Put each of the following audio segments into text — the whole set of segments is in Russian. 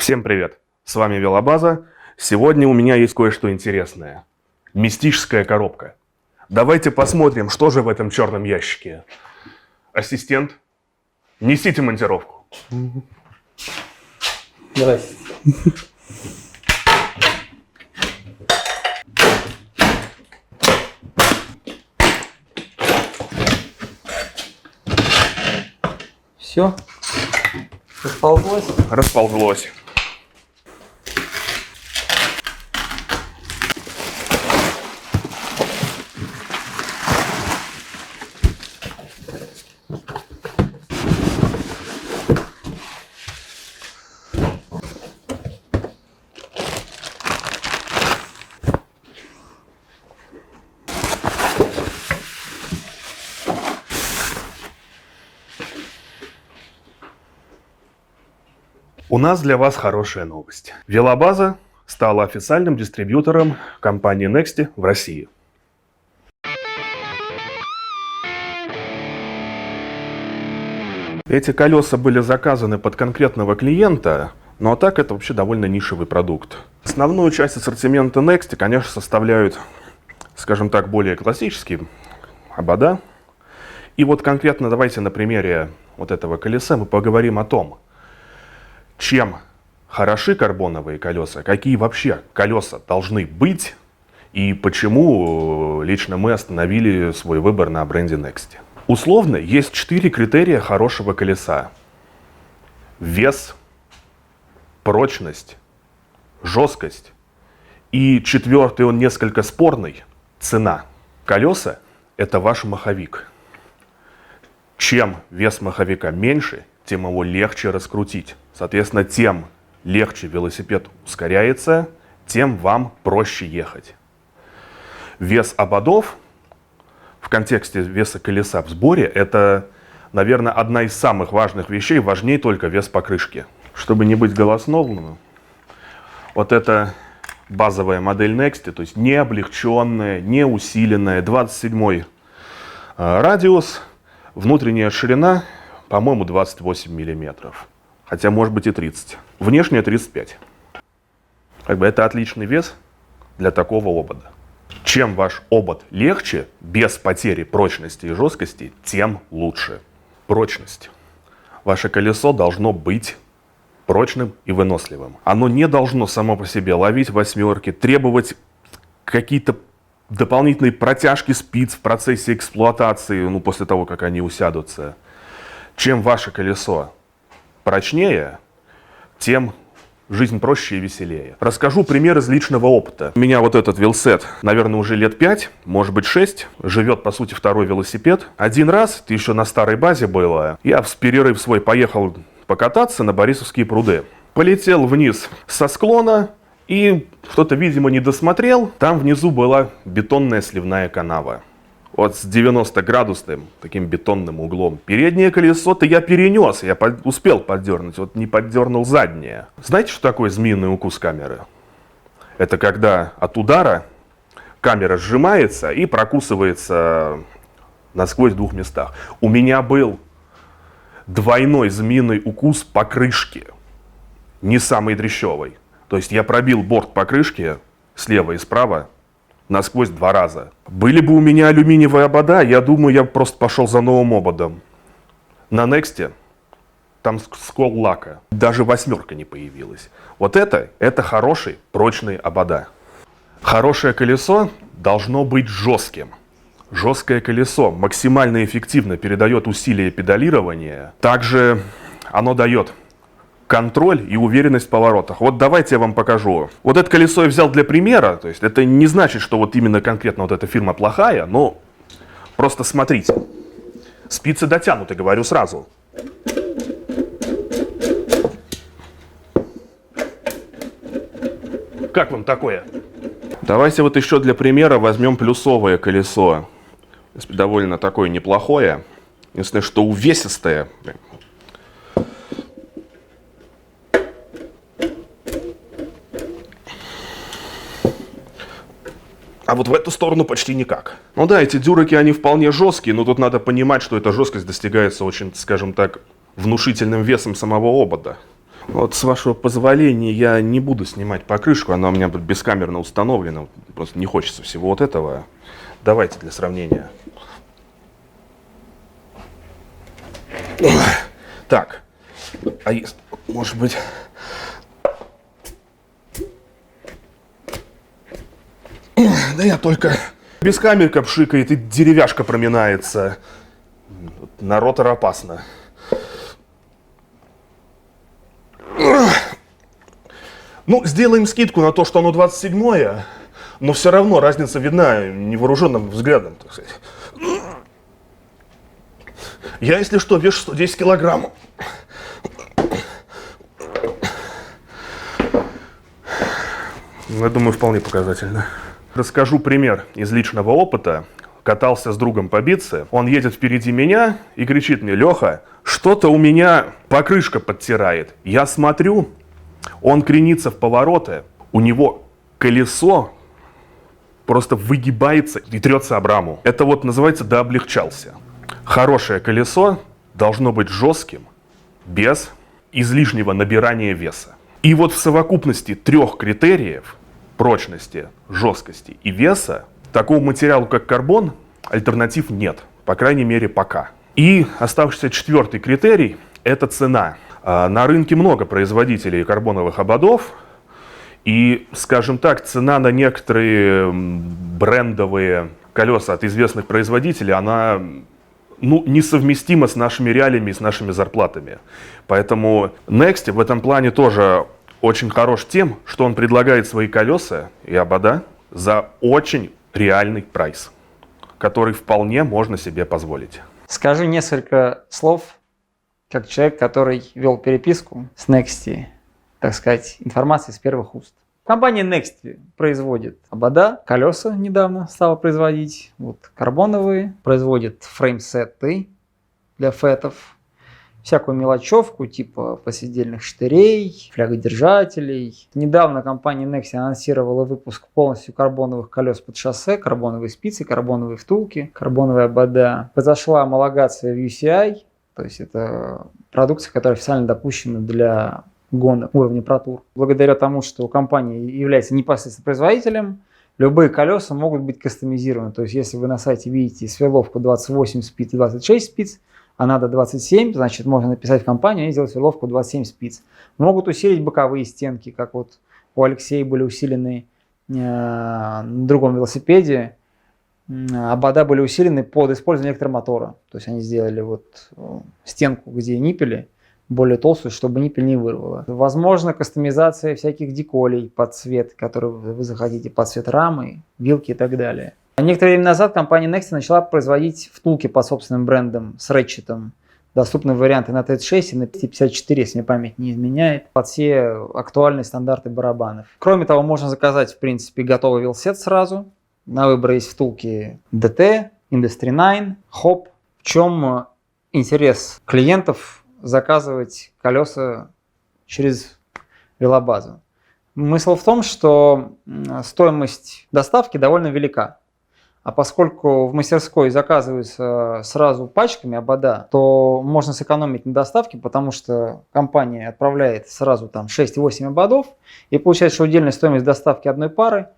Всем привет! С вами Велобаза. Сегодня у меня есть кое-что интересное. Мистическая коробка. Давайте посмотрим, что же в этом черном ящике. Ассистент, несите монтировку. Давай. Все. Расползлось. Расползлось. У нас для вас хорошая новость. Велобаза стала официальным дистрибьютором компании Nexty в России. Эти колеса были заказаны под конкретного клиента, но так это вообще довольно нишевый продукт. Основную часть ассортимента Nexty, конечно, составляют, скажем так, более классические обода. И вот конкретно давайте на примере вот этого колеса мы поговорим о том, чем хороши карбоновые колеса, какие вообще колеса должны быть и почему лично мы остановили свой выбор на бренде Nexty. Условно, есть 4 критерия хорошего колеса. Вес, прочность, жесткость и 4-й, он несколько спорный, цена. Колеса – это ваш маховик. Чем вес маховика меньше, тем его легче раскрутить. Соответственно, тем легче велосипед ускоряется, тем вам проще ехать. Вес ободов в контексте веса колеса в сборе – это, наверное, одна из самых важных вещей, важнее только вес покрышки. Чтобы не быть голословным, вот это базовая модель Nexty, то есть не облегченная, не усиленная, 27-й радиус, внутренняя ширина, по-моему, 28 миллиметров. Хотя, может быть, и 30. Внешняя 35. Это отличный вес для такого обода. Чем ваш обод легче, без потери прочности и жесткости, тем лучше. Прочность. Ваше колесо должно быть прочным и выносливым. Оно не должно само по себе ловить восьмерки, требовать какие-то дополнительные протяжки спиц в процессе эксплуатации, после того, как они усядутся. Чем ваше колесо прочнее, тем жизнь проще и веселее. Расскажу пример из личного опыта. У меня вот этот велсет, наверное, уже лет 5, может быть 6. Живет, по сути, второй велосипед. Один раз, это еще на старой базе было, я в перерыв свой поехал покататься на Борисовские пруды. Полетел вниз со склона, и кто-то, видимо, не досмотрел. Там внизу была бетонная сливная канава. Вот с 90-градусным таким бетонным углом. Переднее колесо-то я перенес, я успел поддернуть, вот не поддернул заднее. Знаете, что такое змеиный укус камеры? Это когда от удара камера сжимается и прокусывается насквозь в 2 местах. У меня был двойной змеиный укус покрышки, не самый дрящевый. То есть я пробил борт покрышки слева и справа насквозь 2 раза. Были бы у меня алюминиевые обода, я думаю, я просто пошел за новым ободом. На Nexty там скол лака. Даже восьмерка не появилась. Вот это хорошие, прочные обода. Хорошее колесо должно быть жестким. Жесткое колесо максимально эффективно передает усилие педалирования. Также оно дает контроль и уверенность в поворотах. Вот давайте я вам покажу. Вот это колесо я взял для примера. То есть это не значит, что вот именно конкретно вот эта фирма плохая, но просто смотрите. Спицы дотянуты, говорю сразу. Как вам такое? Давайте вот еще для примера возьмем плюсовое колесо. Довольно такое неплохое. Единственное, что увесистое. А вот в эту сторону почти никак. Ну да, эти дюраки, они вполне жесткие, но тут надо понимать, что эта жесткость достигается очень, скажем так, внушительным весом самого обода. Вот, с вашего позволения, я не буду снимать покрышку, она у меня бескамерно установлена, просто не хочется всего вот этого. Давайте для сравнения. Так, а если, может быть... Да я только... Бескамерка пшикает и деревяшка проминается. Народ опасно. Ну, сделаем скидку на то, что оно 27-е, но все равно разница видна невооруженным взглядом, так сказать. Я, если что, вешу 110 килограмм. Я думаю, вполне показательно. Расскажу пример из личного опыта. Катался с другом по Битце, он едет впереди меня и кричит мне: Леха, что-то у меня покрышка подтирает. Я смотрю, он кренится в повороты, у него колесо просто выгибается и трется об раму. Это вот называется «дооблегчался». Хорошее колесо должно быть жестким, без излишнего набирания веса. И вот в совокупности 3 критериев прочности, жесткости и веса такому материалу, как карбон, альтернатив нет, по крайней мере, пока. И оставшийся 4-й критерий – это цена. На рынке много производителей карбоновых ободов, и, скажем так, цена на некоторые брендовые колеса от известных производителей, она несовместима с нашими реалиями и с нашими зарплатами. Поэтому Next в этом плане тоже очень хорош тем, что он предлагает свои колеса и обода за очень реальный прайс, который вполне можно себе позволить. Скажи несколько слов, как человек, который вел переписку с Nexty, так сказать, информации с первых уст. Компания Nexty производит обода, колеса недавно стала производить, вот карбоновые, производит фреймсеты для фетов, всякую мелочевку типа посидельных штырей, флягодержателей. Недавно компания Nexty анонсировала выпуск полностью карбоновых колес под шоссе, карбоновые спицы, карбоновые втулки, карбоновые обода. Произошла homologация в UCI, то есть это продукция, которая официально допущена для гонок уровня Pro Tour. Благодаря тому, что компания является непосредственно производителем, любые колеса могут быть кастомизированы. То есть если вы на сайте видите сверловку 28 спиц и 26 спиц, а надо 27, значит, можно написать в компанию и сделать сверловку 27 спиц. Могут усилить боковые стенки, как вот у Алексея были усилены на другом велосипеде. Обода были усилены под использование электромотора. То есть они сделали вот стенку, где ниппели, более толстую, чтобы ниппель не вырвало. Возможно, кастомизация всяких деколей под цвет, который вы захотите, под цвет рамы, вилки и так далее. Некоторое время назад компания Nexty начала производить втулки по собственным брендам с рэтчетом. Доступны варианты на Т6 и на 554, если мне память не изменяет, под все актуальные стандарты барабанов. Кроме того, можно заказать, в принципе, готовый велосет сразу. На выбор есть втулки DT, Industry 9, HOP. В чем интерес клиентов заказывать колеса через велобазу? Смысл в том, что стоимость доставки довольно велика. А поскольку в мастерской заказываются сразу пачками обода, то можно сэкономить на доставке, потому что компания отправляет сразу там 6-8 ободов, и получается, что удельная стоимость доставки одной пары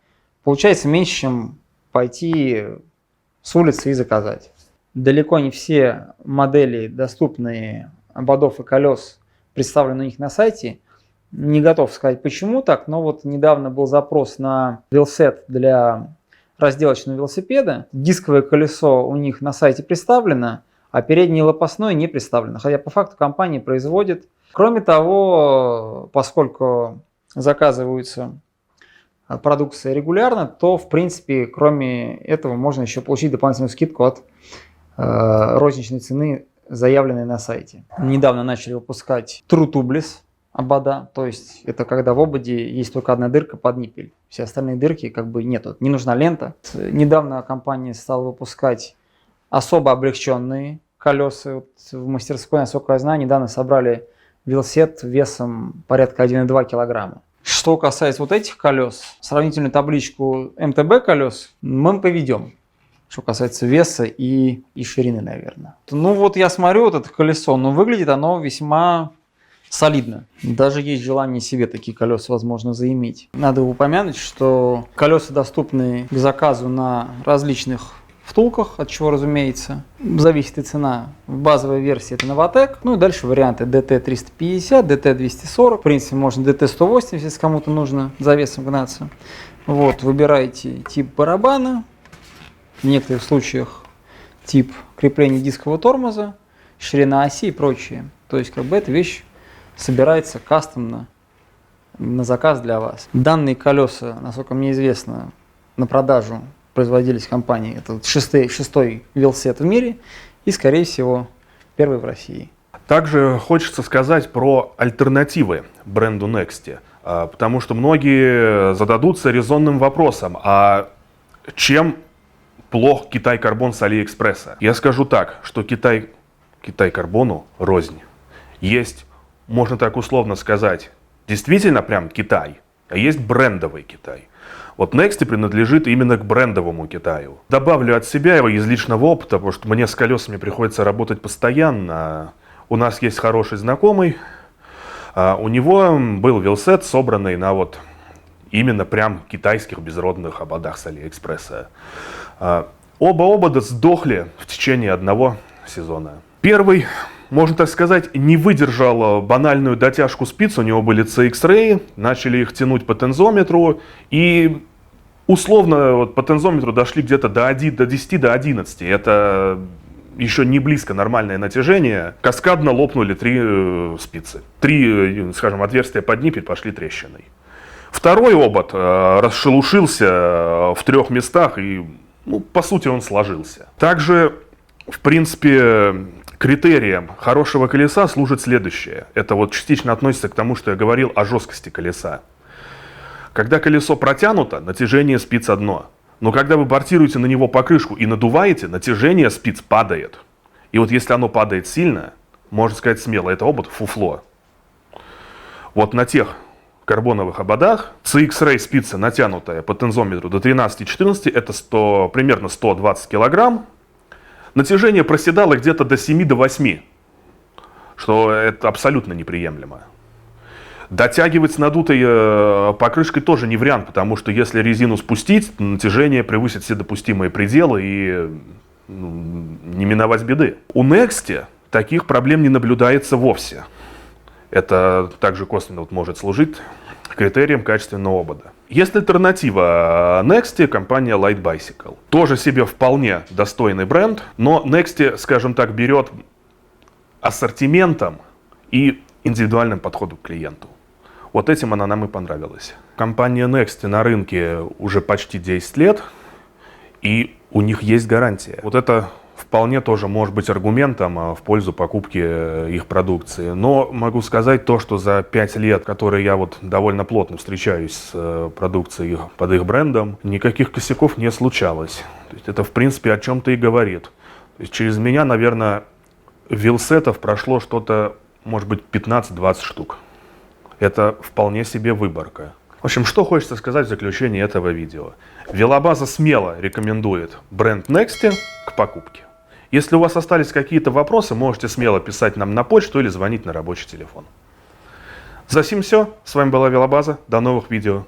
получается меньше, чем пойти с улицы и заказать. Далеко не все модели, доступные ободов и колес, представлены у них на сайте. Не готов сказать, почему так, но вот недавно был запрос на велосет для разделочного велосипеда. Дисковое колесо у них на сайте представлено, а переднее лопастное не представлено. Хотя по факту компания производит. Кроме того, поскольку заказываются продукция регулярно, то в принципе кроме этого можно еще получить дополнительную скидку от розничной цены, заявленной на сайте. Недавно начали выпускать True Tubeless обода, то есть это когда в ободе есть только одна дырка под ниппель, все остальные дырки как бы нету, не нужна лента. Недавно компания стала выпускать особо облегченные колеса. Вот в мастерской, насколько я знаю, недавно собрали велосет весом порядка 1,2 килограмма. Что касается вот этих колес, сравнительную табличку МТБ колес мы поведем. Что касается веса и ширины, наверное. Ну вот я смотрю вот это колесо, но выглядит оно весьма солидно. Даже есть желание себе такие колеса, возможно, заиметь. Надо упомянуть, что колеса доступны к заказу на различных втулках, от чего, разумеется, зависит и цена. В базовой версии это Novatec, ну и дальше варианты DT350, DT240, в принципе, можно DT180, если кому-то нужно за весом гнаться. Вот, выбираете тип барабана, в некоторых случаях тип крепления дискового тормоза, ширина оси и прочее. То есть, как бы эта вещь собирается кастомно на заказ для вас. Данные колеса, насколько мне известно, на продажу производились компанией. Это вот шестой велосипед в мире и, скорее всего, первый в России. Также хочется сказать про альтернативы бренду Nexty, потому что многие зададутся резонным вопросом, а чем плох Китай Карбон с Алиэкспресса? Я скажу так, что Китай Карбону рознь. Есть, можно так условно сказать, действительно прям Китай, а есть брендовый Китай. Вот Nexty принадлежит именно к брендовому Китаю. Добавлю от себя его из личного опыта, потому что мне с колесами приходится работать постоянно. У нас есть хороший знакомый, у него был велосипед, собранный на вот именно прям китайских безродных ободах с Алиэкспресса. Оба обода сдохли в течение одного сезона. Первый, можно так сказать, не выдержал банальную дотяжку спиц, у него были CX-Ray, начали их тянуть по тензометру, и условно вот по тензометру дошли где-то до 10, до 11. Это еще не близко нормальное натяжение. Каскадно лопнули 3 спицы. 3, скажем, отверстия под ниппель пошли трещиной. Второй обод расшелушился в 3 местах, и, ну, по сути, он сложился. Также, в принципе, критерием хорошего колеса служит следующее. Это вот частично относится к тому, что я говорил о жесткости колеса. Когда колесо протянуто, натяжение спиц одно. Но когда вы бортируете на него покрышку и надуваете, натяжение спиц падает. И вот если оно падает сильно, можно сказать смело, это обод фуфло. Вот на тех карбоновых ободах CX-Ray спица, натянутая по тензометру до 13-14, это примерно 120 килограмм. Натяжение проседало где-то до 7-8, что это абсолютно неприемлемо. Дотягивать с надутой покрышкой тоже не вариант, потому что если резину спустить, натяжение превысит все допустимые пределы и не миновать беды. У Nexty таких проблем не наблюдается вовсе. Это также косвенно может служить критерием качественного обода. Есть альтернатива Nexty, компания Light Bicycle. Тоже себе вполне достойный бренд, но Nexty, скажем так, берет ассортиментом и индивидуальным подходом к клиенту. Вот этим она нам и понравилась. Компания Nexty на рынке уже почти 10 лет, и у них есть гарантия. Вот это вполне тоже может быть аргументом в пользу покупки их продукции. Но могу сказать то, что за 5 лет, которые я вот довольно плотно встречаюсь с продукцией под их брендом, никаких косяков не случалось. То есть это в принципе о чем-то и говорит. То есть через меня, наверное, велсетов прошло что-то, может быть, 15-20 штук. Это вполне себе выборка. В общем, что хочется сказать в заключении этого видео. Велобаза смело рекомендует бренд Nexty к покупке. Если у вас остались какие-то вопросы, можете смело писать нам на почту или звонить на рабочий телефон. За сим все. С вами была Велобаза. До новых видео.